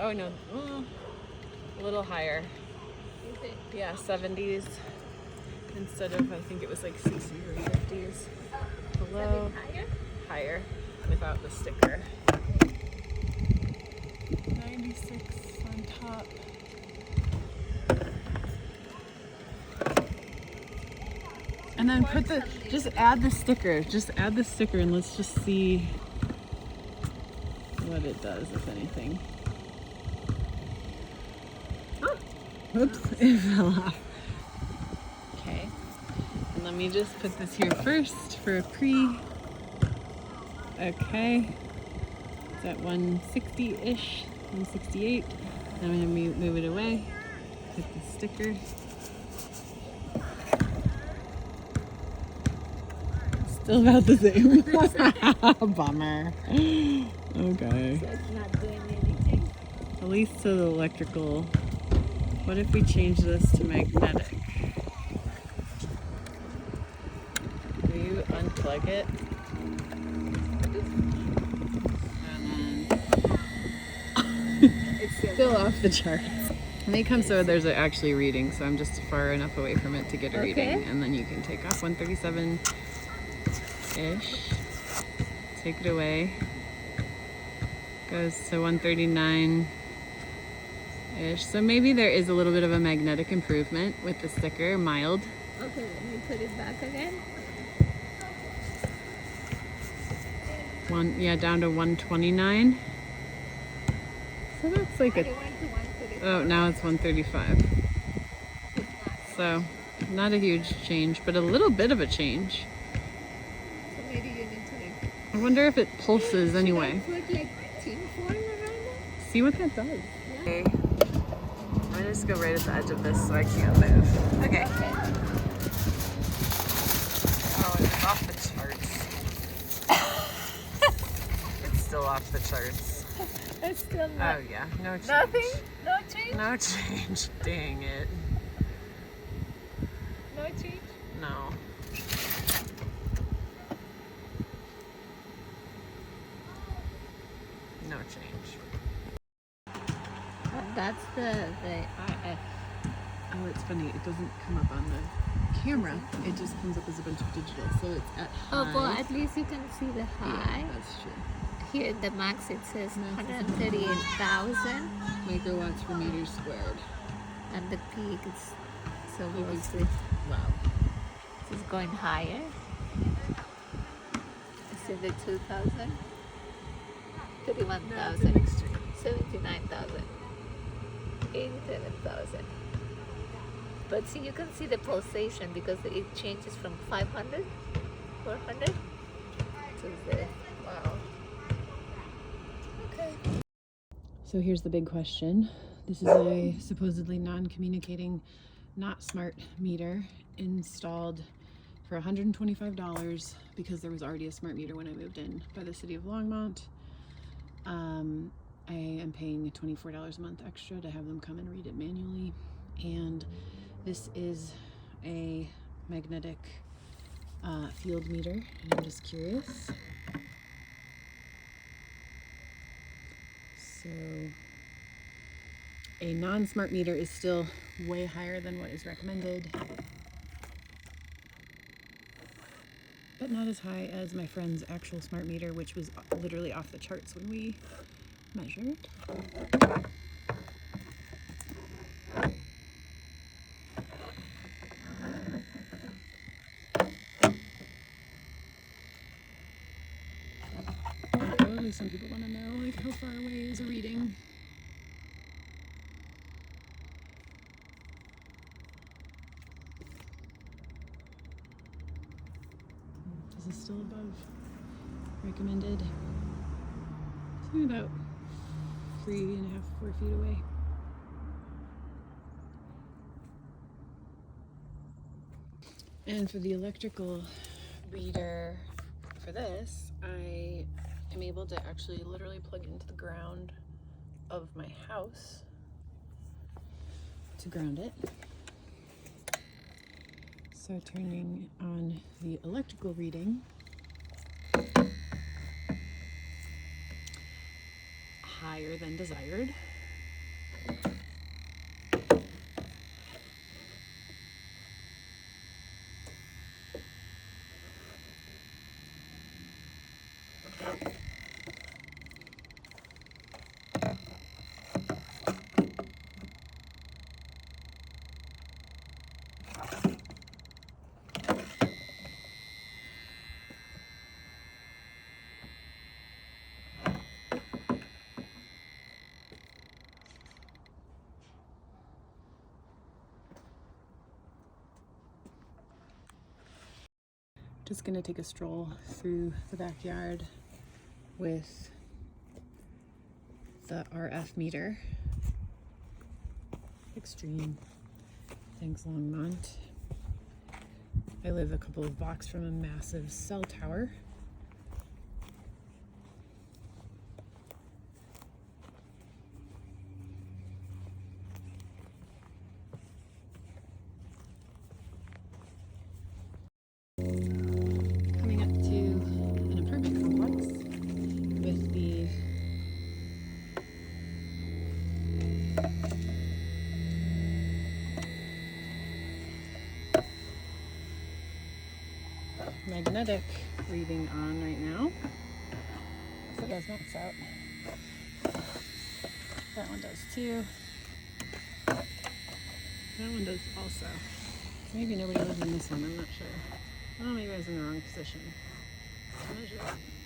Oh no, a little higher. Is it? Yeah, 70s instead of, I think it was like 60s or 50s. Below, Higher? higher without the sticker. 96 on top. And then just add the sticker. Just add the sticker and let's just see what it does, if anything. Oh, oops, it fell off. Okay, and let me just put this here first for a pre. Okay, it's at 160-ish, 168. Now I'm gonna move it away, put the sticker. Still about the same. Bummer. Okay. So it's not doing anything. At least to the electrical. What if we change this to magnetic? Will you unplug it? It's still off the charts. It may come so there's actually a reading, so I'm just far enough away from it to get a reading, and then you can take off 137-ish. Take it away. Goes to 139-ish. So maybe there is a little bit of a magnetic improvement with the sticker, mild. Okay, let me put it back again. Down to 129. So that's like It went to 135. oh, now it's 135. So not a huge change, but a little bit of a change. So maybe you need to like. I wonder if it pulses anyway. Should I put like tin foil around it? See what that does. Yeah. Okay. I'm gonna just go right at the edge of this so I can't move. Okay. Oh, it's off the charts. It's still off the charts. It's still not. Oh yeah, no change. Nothing? No change? No change. Dang it. No change? No. No change. That's the RF. Oh, it's funny. It doesn't come up on the camera. It just comes up as a bunch of digital. So it's at high. Oh, well, at least you can see the high. Yeah, that's true. Here, the max, it says 138,000. Microwatts per meter squared. And the peak is, so Peak we'll is- see. Wow. This is going higher. Is it the 2,000? 31,000. 79,000. 87,000. But see, you can see the pulsation because it changes from 500, 400 to the, wow. Okay. So here's the big question. This is a supposedly non-communicating, not smart meter installed for $125 because there was already a smart meter when I moved in by the city of Longmont. I am paying $24 a month extra to have them come and read it manually. And this is a magnetic field meter, and I'm just curious. So a non-smart meter is still way higher than what is recommended, but not as high as my friend's actual smart meter, which was literally off the charts when we measured. Probably some people want to know, like, how far away is a reading? This is still above recommended. So about 3.5, 4 feet away. And for the electrical reader for this, I am able to actually literally plug into the ground of my house to ground it. So turning on the electrical reading, higher than desired, Just gonna take a stroll through the backyard with the RF meter. Extreme. Thanks, Longmont. I live a couple of blocks from a massive cell tower. Coming up to an apartment complex with the magnetic reading on right now. So it does max out. That one does too. That one does also. Maybe nobody lives in this one, I'm not sure. Well, maybe I was in the wrong position to measure it.